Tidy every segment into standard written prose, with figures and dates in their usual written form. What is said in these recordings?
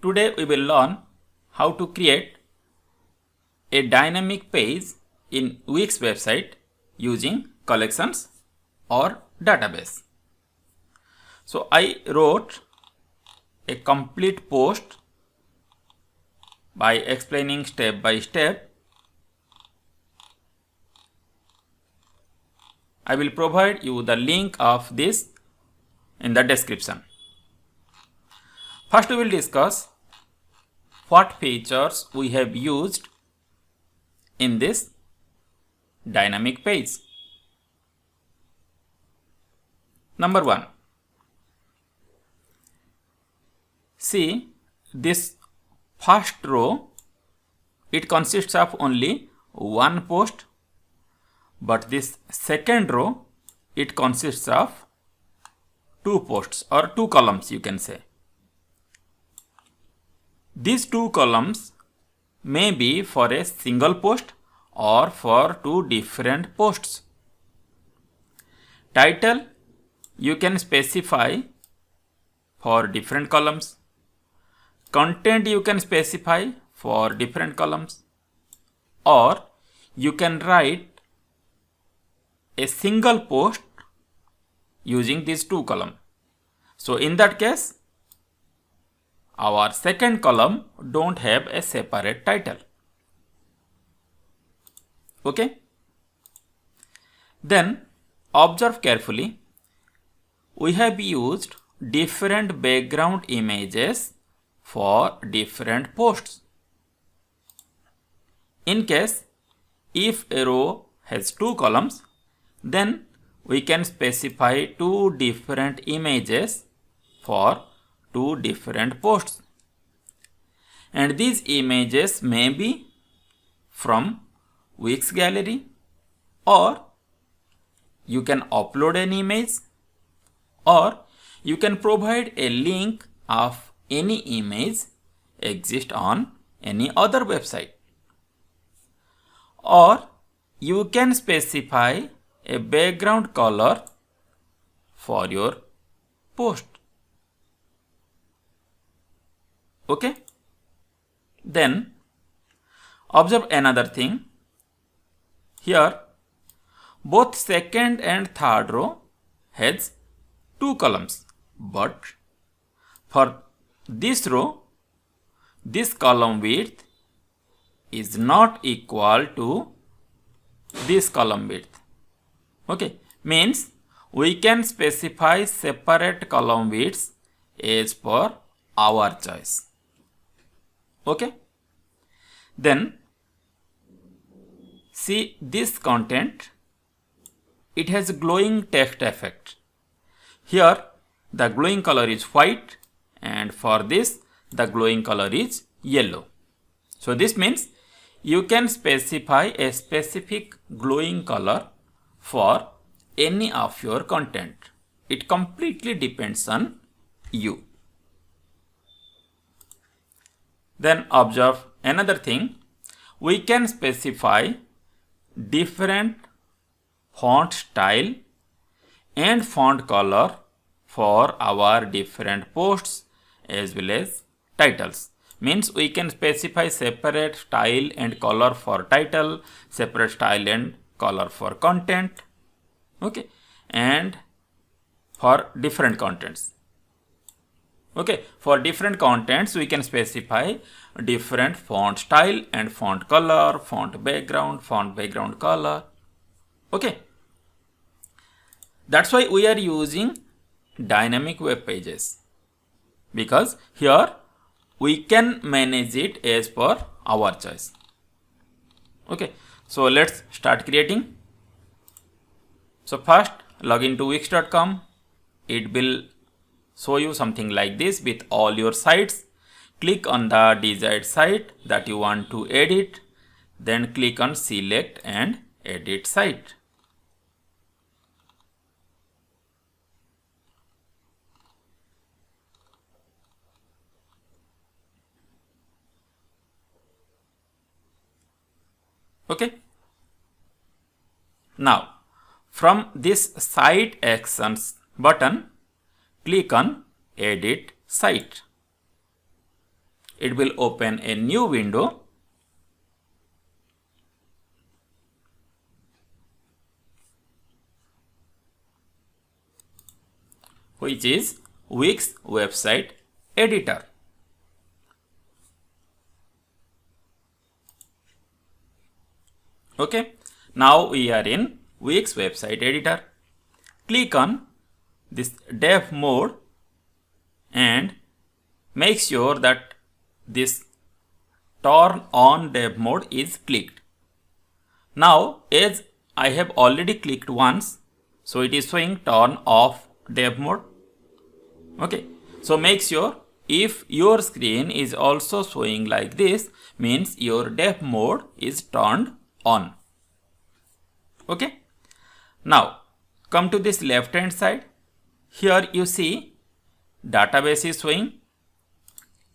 Today we will learn how to create a dynamic page in Wix website using collections or database. So I wrote a complete post by explaining step by step. I will provide you the link of this in the description. First we will discuss what features we have used in this dynamic page. Number 1. See this first row, it consists of only one post, but this second row, it consists of two posts or two columns, you can say. These two columns may be for a single post or for two different posts. Title you can specify for different columns. Content you can specify for different columns, or you can write a single post using these two columns. So in that case, our second column don't have a separate title. Okay? Then observe carefully. We have used different background images for different posts. In case if a row has two columns, then we can specify two different images for two different posts. And these images may be from Wix gallery, or you can upload an image, or you can provide a link of any image exist on any other website, or you can specify a background color for your post. Okay? Then observe another thing. Here both second and third row has two columns, but for this row, this column width is not equal to this column width. Okay, means we can specify separate column widths as per our choice. Okay, then see this content, it has glowing text effect. Here the glowing color is white, and for this the glowing color is yellow. So this means you can specify a specific glowing color for any of your content. It completely depends on you. Then observe another thing. We can specify different font style and font color for our different posts as well as titles. Means we can specify separate style and color for title, separate style and color for content. Okay, and for different contents. Okay, for different contents we can specify different font style and font color, font background color. Okay, that's why we are using dynamic web pages, because here we can manage it as per our choice. Okay, so let's start creating. So first log into wix.com. It will show you something like this with all your sites. Click on the desired site that you want to edit, then click on select and edit site. Okay. Now from this site actions button, click on edit site. it will open a new window. Which is Wix website editor. Okay, now we are in Wix website editor. Click on this dev mode and make sure that this turn on dev mode is clicked. Now, as I have already clicked once, so it is showing turn off dev mode. Okay, so make sure if your screen is also showing like this, means your dev mode is turned on. Okay, now come to this left hand side. Here you see database is showing.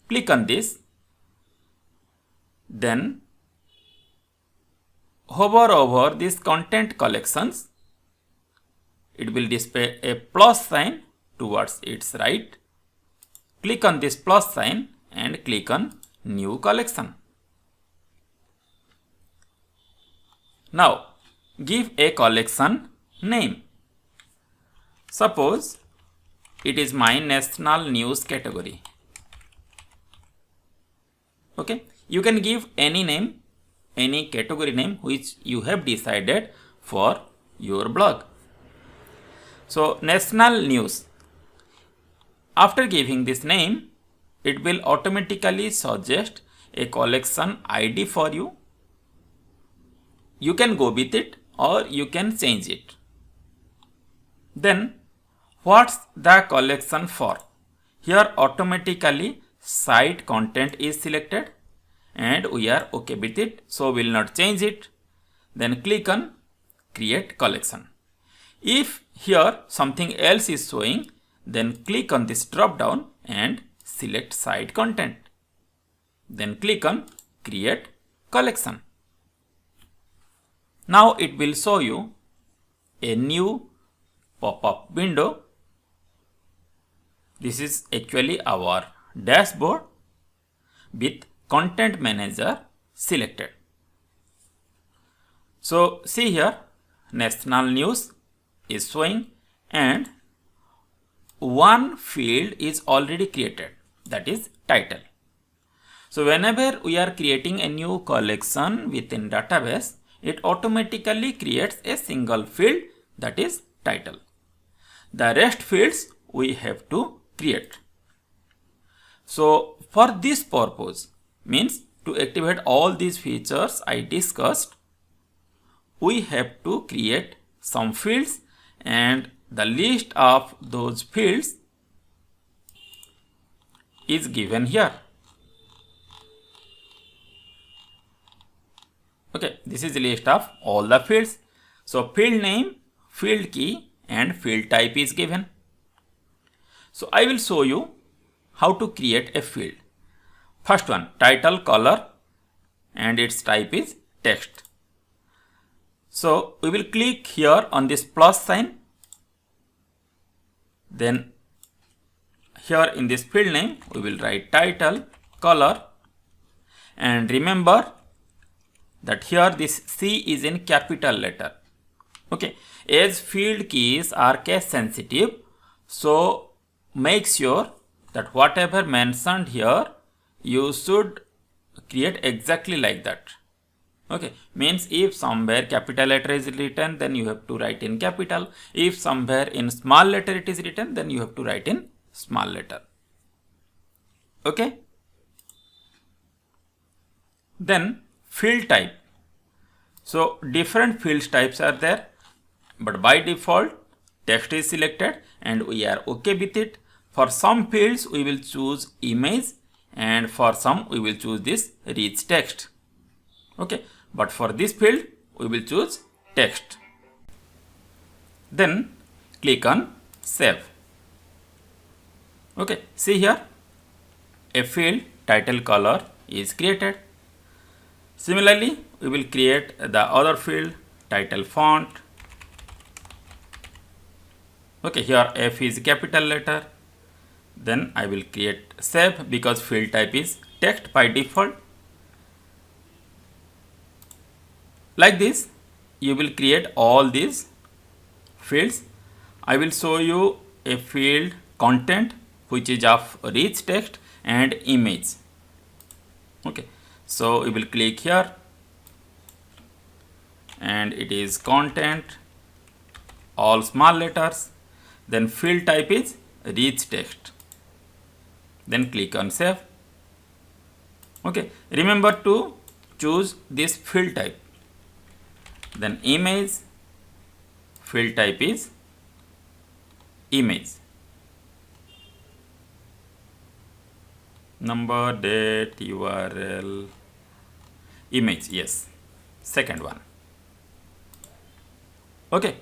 Click on this, then hover over this content collections. It will display a plus sign towards its right. Click on this plus sign and click on new collection. Now give a collection name. Suppose it is my national news category. Okay, you can give any name, any category name which you have decided for your blog. So national news. After giving this name, it will automatically suggest a collection ID for you. You can go with it or you can change it. Then what's the collection for? Here automatically site content is selected and we are okay with it, so we will not change it. Then click on create collection. If here something else is showing, then click on this drop down and select site content. Then click on create collection. Now it will show you a new pop-up window. This is actually our dashboard with content manager selected. So see here, national news is showing and one field is already created, that is title. So whenever we are creating a new collection within database, it automatically creates a single field, that is title. The rest fields we have to create. So for this purpose, means to activate all these features I discussed, we have to create some fields and the list of those fields is given here. Okay, this is the list of all the fields. So field name, field key and field type is given. So I will show you how to create a field. First one, title color and its type is text. So we will click here on this plus sign. Then here in this field name, we will write title, color, and remember that here this C is in capital letter. Okay, as field keys are case sensitive, so make sure that whatever mentioned here, you should create exactly like that. Okay, means if somewhere capital letter is written, then you have to write in capital. If somewhere in small letter it is written, then you have to write in small letter. Okay. Then field type. So different field types are there, but by default text is selected and we are okay with it. For some fields we will choose image and for some we will choose this rich text. Okay, but for this field we will choose text. Then click on save. Okay, see here a field title color is created. Similarly, we will create the other field title font. Okay, here F is capital letter. Then I will create save because field type is text by default. Like this, you will create all these fields. I will show you a field content which is of rich text and image. Okay, so we will click here and it is content, all small letters, then field type is rich text, then click on save. Okay, remember to choose this field type. Then image, field type is image, number, date, URL, image, yes, second one. Okay,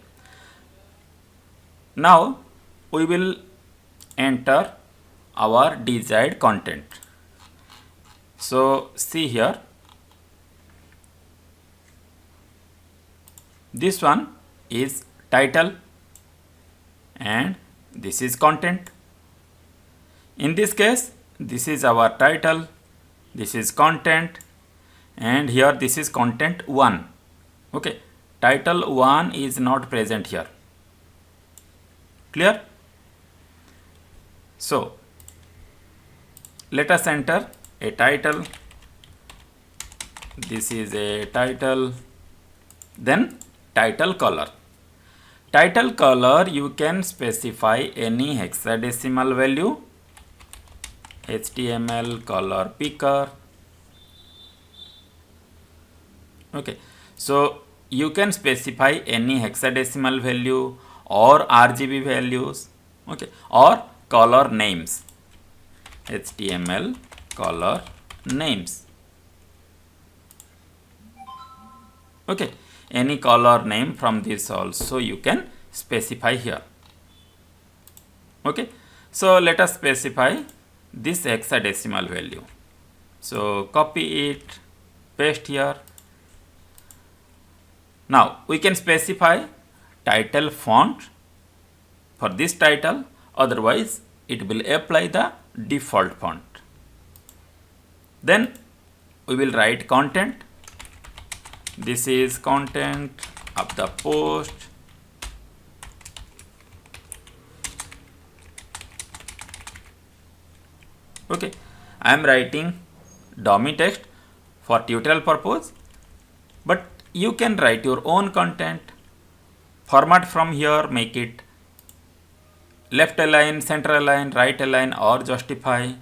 now we will enter our desired content. So see here, this one is title and this is content. In this case, this is our title, this is content, and here this is content 1. Okay, title 1 is not present here. Clear? So let us enter a title. This is a title. Then title color. Title color, you can specify any hexadecimal value, HTML color picker. Okay, so you can specify any hexadecimal value or RGB values, okay, or color names, HTML color names. Okay, any color name from this also you can specify here. Okay, so let us specify this hexadecimal value. So copy it, paste here. Now we can specify title font for this title, otherwise it will apply the default font. Then we will write content. This is content of the post. Okay, I am writing dummy text for tutorial purpose, but you can write your own content. Format from here, make it left align, center align, right align, or justify.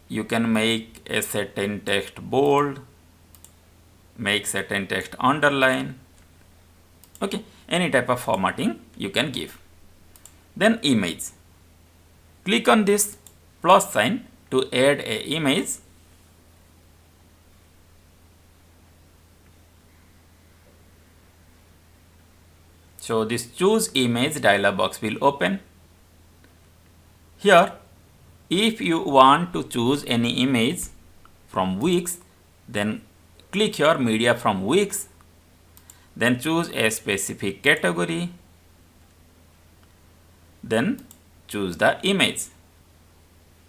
You can make a certain text bold, make certain text underline. Okay, any type of formatting you can give. Then image. Click on this plus sign to add a image. So this choose image dialog box will open. Here, if you want to choose any image from Wix, then click here media from Wix, then choose a specific category, then choose the image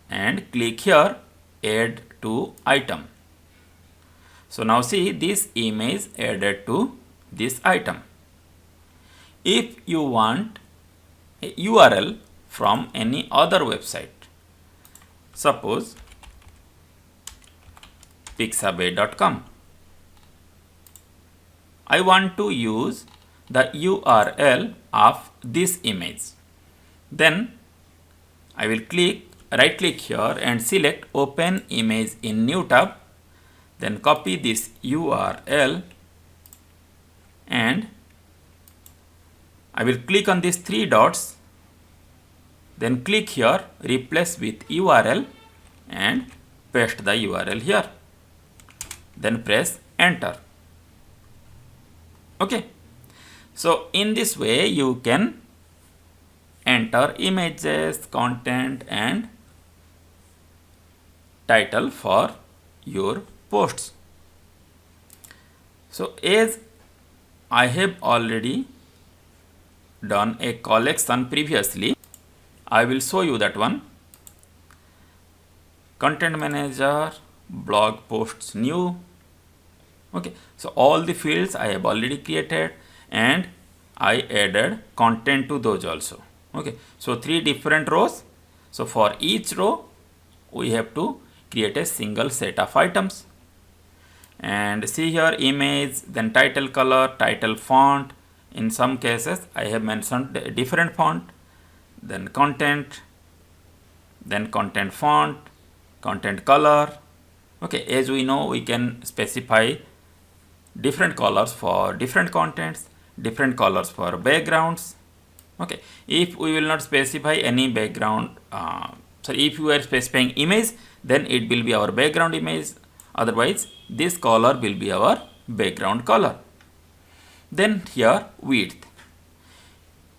and click here add to item. So now see this image added to this item. If you want a URL from any other website, suppose pixabay.com, I want to use the URL of this image. Then I will right click here and select open image in new tab, then copy this URL and I will click on these three dots, then click here replace with URL and paste the URL here, then press enter. Okay, so in this way you can enter images, content and title for your posts. So as I have already done a collection previously, I will show you that one. content manager, blog posts new. Okay, so all the fields I have already created and I added content to those also. Okay, so 3 different rows. So for each row we have to create a single set of items. And see here, image, then title color, title font. In some cases I have mentioned a different font, then content font, content color. Okay, as we know, we can specify different colors for different contents, different colors for backgrounds. Okay, if we will not specify any background, if you are specifying image, then it will be our background image. Otherwise, this color will be our background color. Then here, width.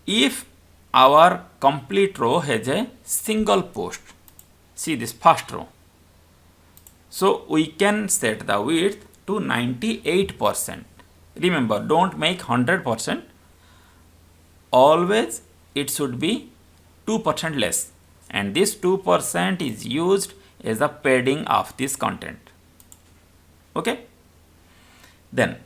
If our complete row has a single post, see this first row, so we can set the width to 98%. Remember, don't make 100%. Always it should be 2% less, and this 2% is used as a padding of this content. Okay, then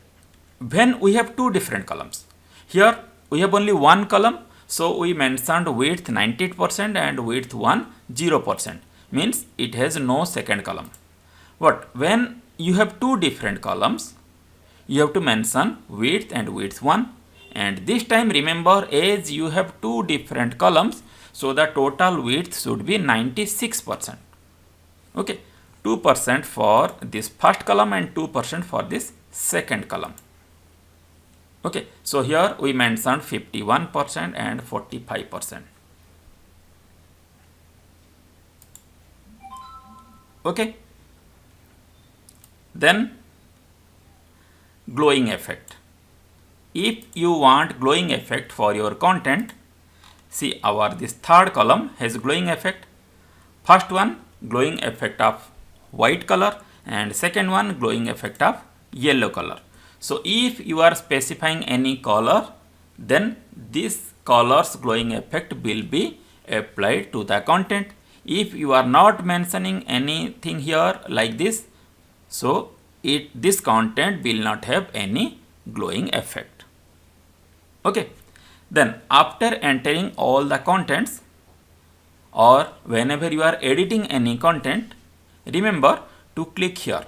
when we have 2 different columns, here we have only one column, so we mentioned width 98% and width 0%, means it has no second column. But when you have 2 different columns, you have to mention width and width 1, and this time remember, as you have 2 different columns, so the total width should be 96%. Okay, 2% for this first column and 2% for this second column. Okay, so here we mentioned 51% and 45%. Okay, then glowing effect. If you want glowing effect for your content, see this third column has glowing effect. First one, glowing effect of white color, and second one, glowing effect of yellow color. So if you are specifying any color, then this color's glowing effect will be applied to the content. If you are not mentioning anything here like this, so this content will not have any glowing effect. Okay, then after entering all the contents, or whenever you are editing any content, remember to click here,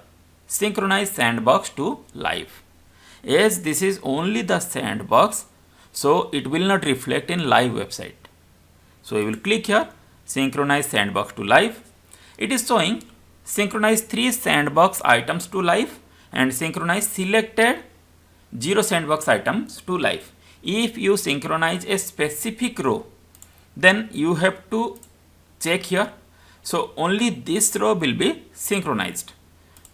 synchronize sandbox to live. As this is only the sandbox, so it will not reflect in live website. So you will click here, synchronize sandbox to live. It is showing synchronize 3 sandbox items to live and synchronize selected 0 sandbox items to live. If you synchronize a specific row, then you have to check here. So only this row will be synchronized.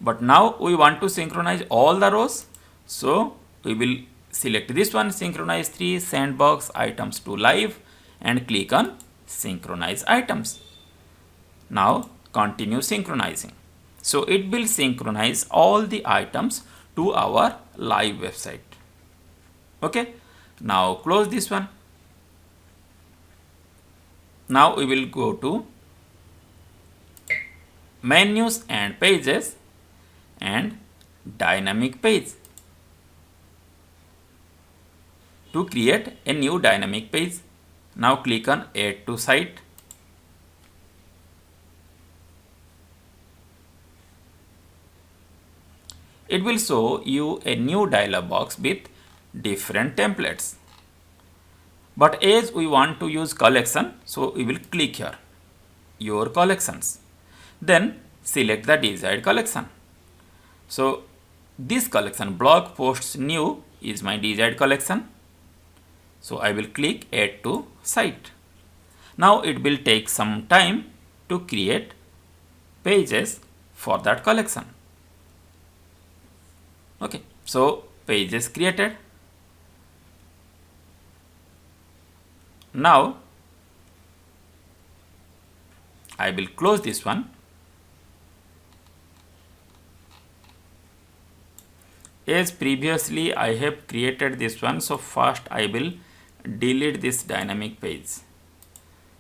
But now we want to synchronize all the rows. So we will select this one, synchronize 3 sandbox items to live, and click on synchronize items. Now continue synchronizing. So it will synchronize all the items to our live website. Okay, now close this one. Now we will go to menus and pages and dynamic page. To create a new dynamic page, now click on add to site. It will show you a new dialog box with different templates. But as we want to use collection, so we will click here, your collections. Then select the desired collection. So this collection, blog posts new, is my desired collection. So I will click add to site. Now it will take some time to create pages for that collection. Okay, so pages created. Now I will close this one. As previously I have created this one, so first I will delete this dynamic page,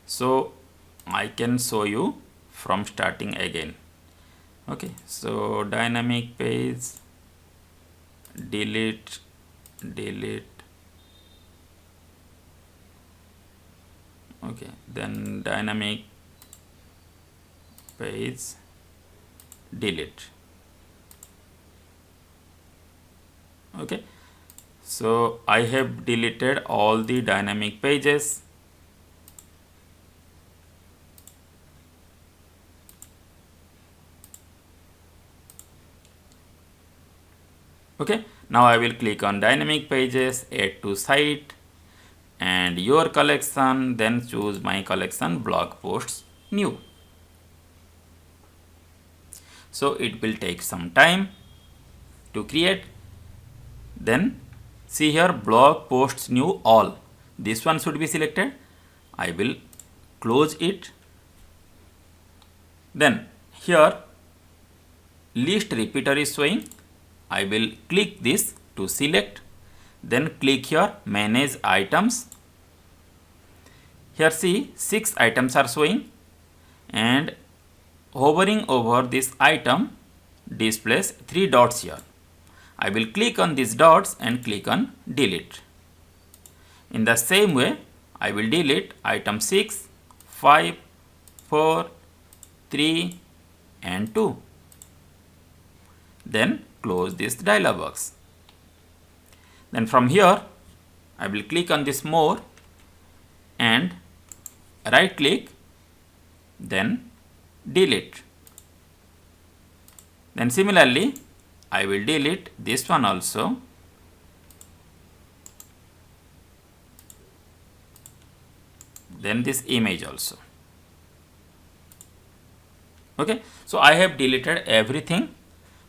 so I can show you from starting again. Okay, so dynamic page, delete, okay, then dynamic page, delete. Okay, so I have deleted all the dynamic pages. Okay, now I will click on dynamic pages, add to site and your collection, then choose my collection blog posts new. So it will take some time to create. Then see here, blog posts new all. This one should be selected. I will close it. Then here list repeater is showing. I will click this to select. Then click here manage items. Here see 6 items are showing, and hovering over this item displays 3 dots here. I will click on these dots and click on delete. In the same way, I will delete item 6, 5, 4, 3 and 2. Then close this dialog box. Then from here, I will click on this more and right click, then delete. Then similarly, I will delete this one also. Then this image also. Okay, so I have deleted everything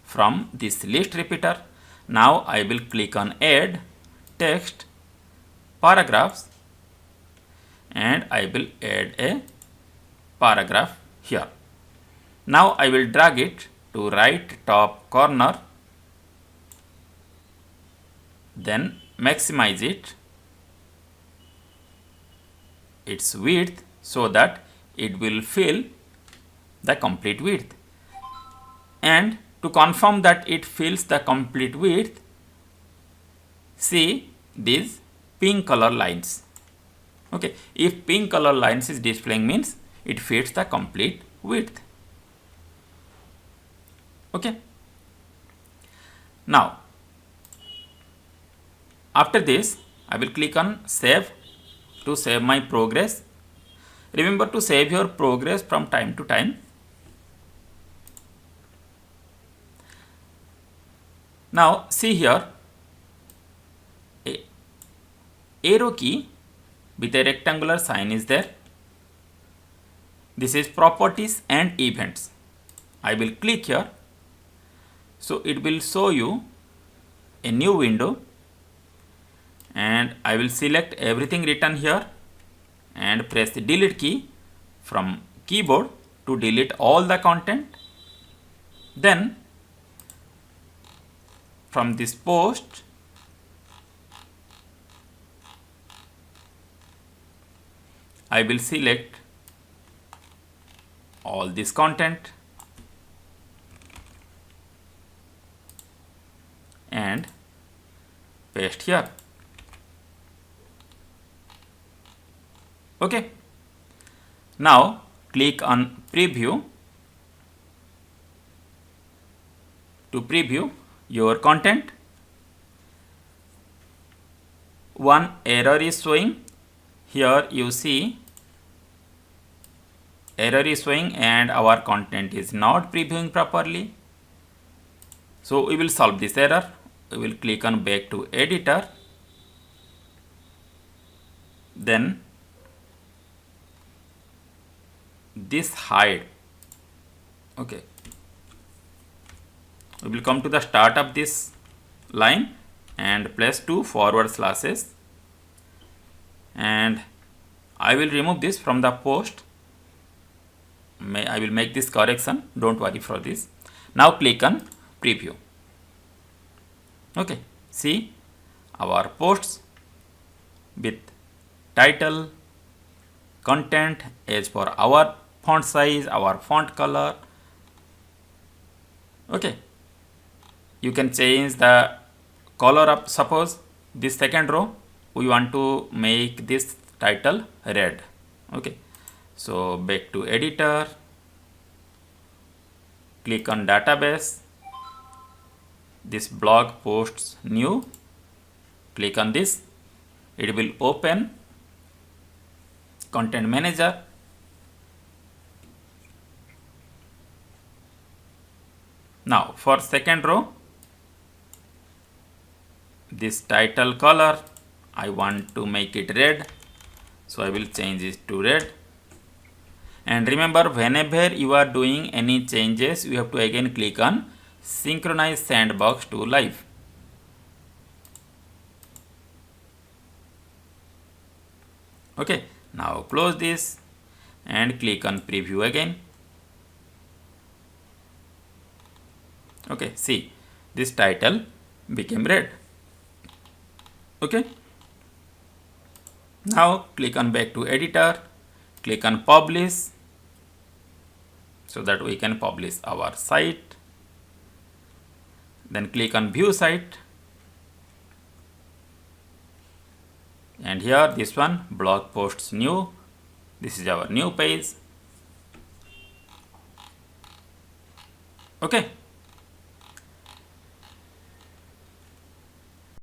from this list repeater. Now I will click on add text paragraphs and I will add a paragraph here. Now I will drag it to right top corner, then maximize its width so that it will fill the complete width. And to confirm that it fills the complete width, see these pink color lines. Okay, if pink color lines is displaying means it fits the complete width. Okay, now after this I will click on save to save my progress. Remember to save your progress from time to time. Now see here, a arrow key with a rectangular sign is there. This is properties and events. I will click here. So it will show you a new window, and I will select everything written here and press the delete key from keyboard to delete all the content. Then from this post, I will select all this content and paste here. Okay. Now click on preview to preview your content. One error is showing. Here you see error is showing and our content is not previewing properly. So we will solve this error. We will click on back to editor. Then this hide. Okay. We will come to the start of this line and place 2 forward slashes, and I will remove this from the post. I will make this correction, don't worry for this. Now click on preview. Okay, see our posts with title, content as for our font size, our font color, Okay, you can change the color of, suppose this second row we want to make this title red. Okay, so back to editor, click on database, this blog posts new, click on this, it will open content manager. Now for second row, this title color I want to make it red, so I will change it to red. And remember, whenever you are doing any changes, you have to again click on synchronize sandbox to live. Okay, now close this and click on preview again. Okay, see, this title became red. Okay, now click on back to editor, click on publish, so that we can publish our site. Then click on view site, and here this one, blog posts new, this is our new page. Okay.